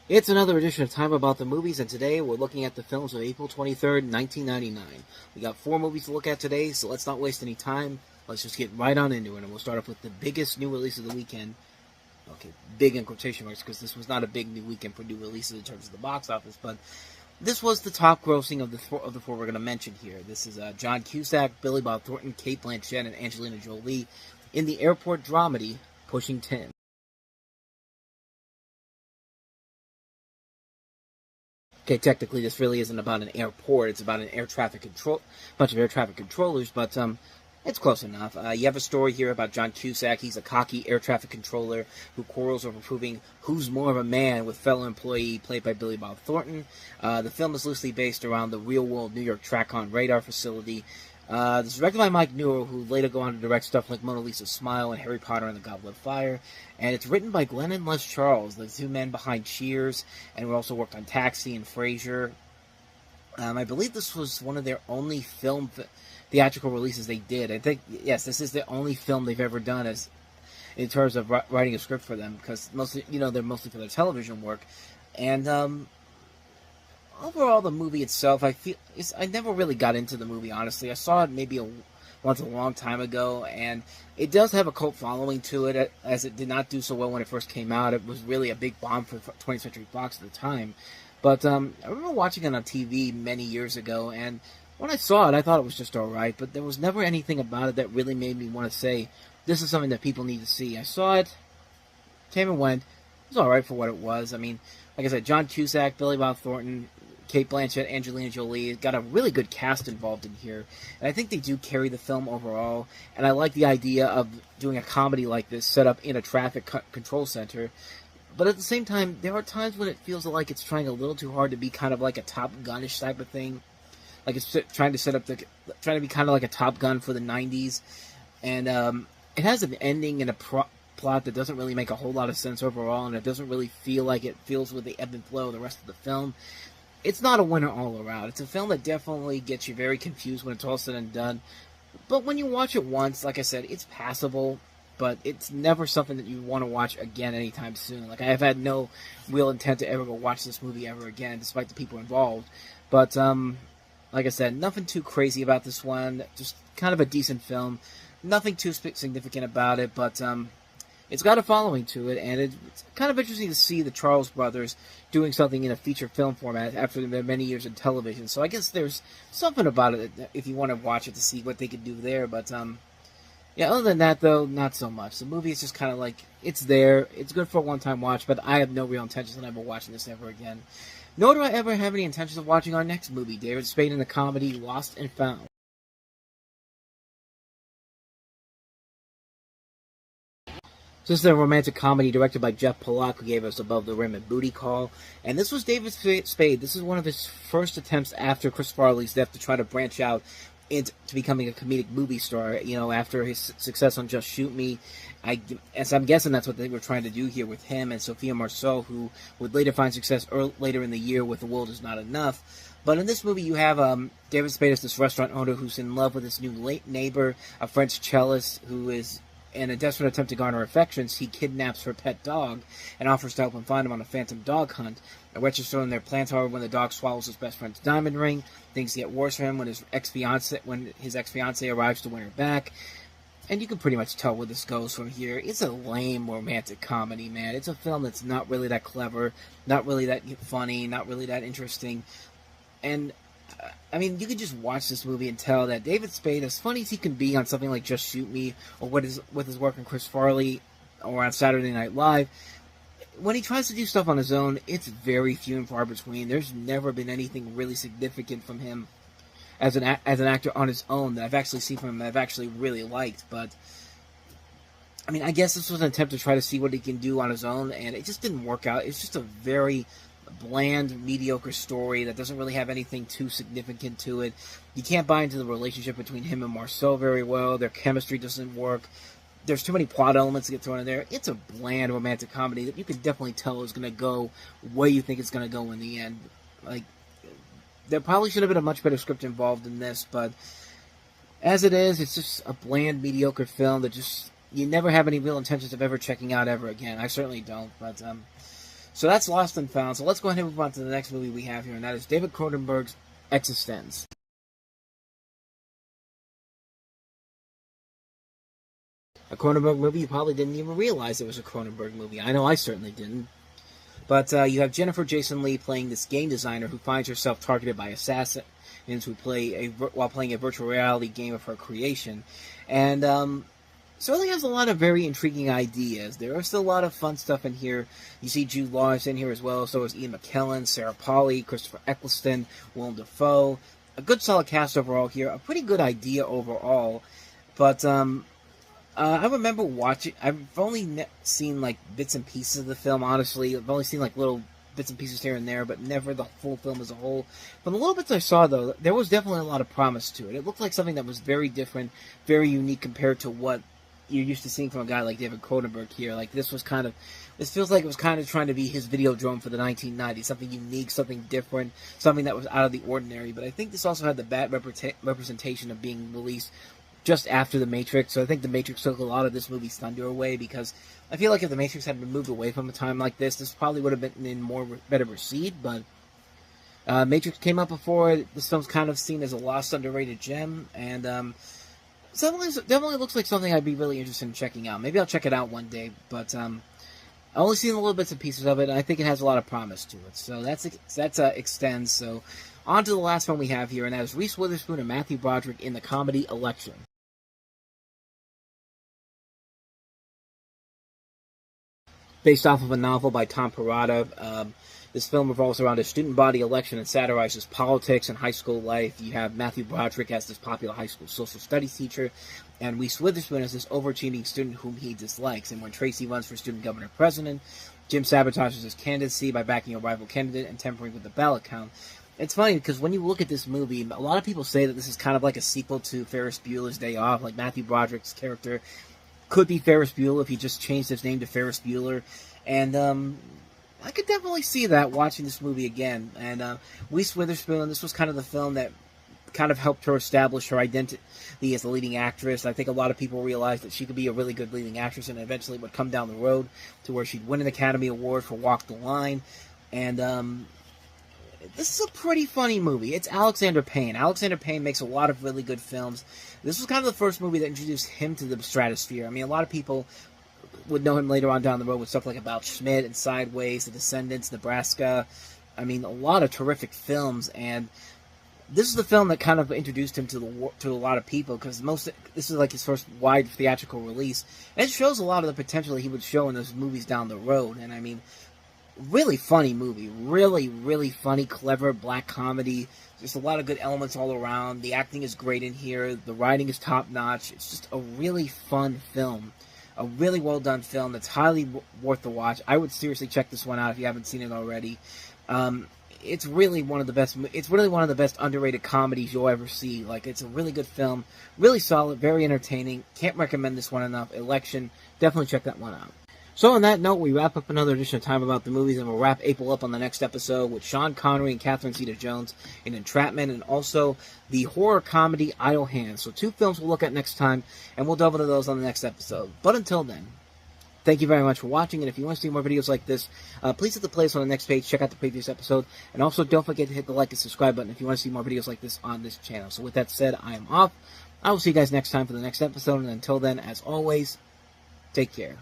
It's another edition of Time About the Movies, and today we're looking at the films of April 23rd, 1999. We got 4 movies to look at today, so let's not waste any time. Let's just get right on into it, and we'll start off with the biggest new release of the weekend. Okay, big in quotation marks, because this was not a big new weekend for new releases in terms of the box office, but this was the top grossing of the four we're going to mention here. This is John Cusack, Billy Bob Thornton, Cate Blanchett, and Angelina Jolie in the airport dramedy Pushing 10. Okay, technically this really isn't about an airport, it's about an bunch of air traffic controllers, but it's close enough. You have a story here about John Cusack. He's a cocky air traffic controller who quarrels over proving who's more of a man with fellow employee played by Billy Bob Thornton. The film is loosely based around the real-world New York TRACON radar facility. This is directed by Mike Newell, who later go on to direct stuff like Mona Lisa's Smile and Harry Potter and the Goblet of Fire. And it's written by Glenn and Les Charles, the two men behind Cheers, and who also worked on Taxi and Frasier. I believe this was one of their only theatrical releases they did. I think, yes, this is the only film they've ever done in terms of writing a script for them, because mostly, they're mostly for their television work. And overall, the movie itself, I never really got into the movie, honestly. I saw it maybe once a long time ago, and it does have a cult following to it, as it did not do so well when it first came out. It was really a big bomb for 20th Century Fox at the time. But I remember watching it on TV many years ago, and when I saw it, I thought it was just alright, but there was never anything about it that really made me want to say, this is something that people need to see. I saw it, came and went. It was alright for what it was. I mean, like I said, John Cusack, Billy Bob Thornton, Cate Blanchett, Angelina Jolie, got a really good cast involved in here, and I think they do carry the film overall, and I like the idea of doing a comedy like this set up in a traffic control center, but at the same time, there are times when it feels like it's trying a little too hard to be kind of like a Top Gun-ish type of thing, like it's trying to be kind of like a Top Gun for the 90s, and it has an ending and a plot that doesn't really make a whole lot of sense overall, and it doesn't really feel like it feels with the ebb and flow of the rest of the film. It's not a winner all around. It's a film that definitely gets you very confused when it's all said and done. But when you watch it once, like I said, it's passable, but it's never something that you want to watch again anytime soon. Like, I have had no real intent to ever go watch this movie ever again, despite the people involved. But, like I said, nothing too crazy about this one. Just kind of a decent film. Nothing too significant about it, but, it's got a following to it, and it's kind of interesting to see the Charles brothers doing something in a feature film format after their many years in television. So I guess there's something about it if you want to watch it to see what they could do there. But, yeah, other than that, though, not so much. The movie is just kind of like, it's there. It's good for a one-time watch, but I have no real intentions of ever watching this ever again. Nor do I ever have any intentions of watching our next movie, David Spade in the comedy Lost and Found. This is a romantic comedy directed by Jeff Pollock, who gave us Above the Rim and Booty Call. And this was David Spade. This is one of his first attempts after Chris Farley's death to try to branch out into becoming a comedic movie star, after his success on Just Shoot Me. As I'm guessing that's what they were trying to do here with him and Sophia Marceau, who would later find success later in the year with The World Is Not Enough. But in this movie, you have David Spade as this restaurant owner who's in love with his new late neighbor, a French cellist who is, in a desperate attempt to garner affections, he kidnaps her pet dog and offers to help him find him on a phantom dog hunt. A wretched thrown in their plans, however, when the dog swallows his best friend's diamond ring. Things get worse for him when his ex-fiancée arrives to win her back. And you can pretty much tell where this goes from here. It's a lame romantic comedy, man. It's a film that's not really that clever, not really that funny, not really that interesting. And I mean, you could just watch this movie and tell that David Spade, as funny as he can be on something like Just Shoot Me, or with his work on Chris Farley, or on Saturday Night Live, when he tries to do stuff on his own, it's very few and far between. There's never been anything really significant from him as an actor on his own that I've actually seen from him that I've actually really liked. But, I mean, I guess this was an attempt to try to see what he can do on his own, and it just didn't work out. It's just a very bland, mediocre story that doesn't really have anything too significant to it. You can't buy into the relationship between him and Marceau very well. Their chemistry doesn't work. There's too many plot elements to get thrown in there. It's a bland romantic comedy that you can definitely tell is going to go where you think it's going to go in the end. Like, there probably should have been a much better script involved in this, but as it is, it's just a bland, mediocre film that just, you never have any real intentions of ever checking out ever again. I certainly don't, but, So that's Lost and Found. So let's go ahead and move on to the next movie we have here, and that is David Cronenberg's Existence. A Cronenberg movie you probably didn't even realize it was a Cronenberg movie. I know I certainly didn't. But you have Jennifer Jason Leigh playing this game designer who finds herself targeted by assassins while playing a virtual reality game of her creation. And certainly has a lot of very intriguing ideas. There are still a lot of fun stuff in here. You see Jude Law is in here as well. So is Ian McKellen, Sarah Polley, Christopher Eccleston, Willem Dafoe. A good solid cast overall here. A pretty good idea overall. But I remember watching. I've only seen like bits and pieces of the film. Honestly, I've only seen like little bits and pieces here and there, but never the full film as a whole. From the little bits I saw, though, there was definitely a lot of promise to it. It looked like something that was very different, very unique compared to what you're used to seeing from a guy like David Cronenberg here. Like this feels like it was kind of trying to be his Videodrome for the 1990s, something unique, something different, something that was out of the ordinary. But I think this also had the bad representation of being released just after The Matrix, so I think The Matrix took a lot of this movie's thunder away, because I feel like if The Matrix had been moved away from a time like this probably would have been in better received, but Matrix came out before. This film's kind of seen as a lost, underrated gem, and definitely looks like something I'd be really interested in checking out. Maybe I'll check it out one day, but I only seen little bits and pieces of it, and I think it has a lot of promise to it. So that's Extends. So on to the last one we have here, and that is Reese Witherspoon and Matthew Broderick in the comedy Election. Based off of a novel by Tom Perrotta. This film revolves around a student body election and satirizes politics and high school life. You have Matthew Broderick as this popular high school social studies teacher, and Reese Witherspoon as this overachieving student whom he dislikes. And when Tracy runs for student governor president, Jim sabotages his candidacy by backing a rival candidate and tampering with the ballot count. It's funny because when you look at this movie, a lot of people say that this is kind of like a sequel to Ferris Bueller's Day Off. Like Matthew Broderick's character could be Ferris Bueller if he just changed his name to Ferris Bueller. And I could definitely see that watching this movie again. And Reese Witherspoon, this was kind of the film that kind of helped her establish her identity as a leading actress. I think a lot of people realized that she could be a really good leading actress, and eventually would come down the road to where she'd win an Academy Award for Walk the Line. And this is a pretty funny movie. It's Alexander Payne. Alexander Payne makes a lot of really good films. This was kind of the first movie that introduced him to the stratosphere. I mean, a lot of people would know him later on down the road with stuff like About Schmidt and Sideways, The Descendants, Nebraska. I mean, a lot of terrific films, and this is the film that kind of introduced him to a lot of people, because this is like his first wide theatrical release, and it shows a lot of the potential that he would show in those movies down the road. And I mean, really funny movie, really, really funny, clever black comedy. Just a lot of good elements all around. The acting is great in here. The writing is top notch. It's just a really fun film. A really well done film that's highly worth the watch. I would seriously check this one out if you haven't seen it already. It's really one of the best. It's really one of the best underrated comedies you'll ever see. Like, it's a really good film, really solid, very entertaining. Can't recommend this one enough. Election, definitely check that one out. So on that note, we wrap up another edition of Time About the Movies, and we'll wrap April up on the next episode with Sean Connery and Catherine Zeta-Jones in Entrapment, and also the horror comedy Idle Hands. So 2 films we'll look at next time, and we'll delve into those on the next episode. But until then, thank you very much for watching, and if you want to see more videos like this, please hit the playlist on the next page, check out the previous episode, and also don't forget to hit the like and subscribe button if you want to see more videos like this on this channel. So with that said, I am off. I will see you guys next time for the next episode, and until then, as always, take care.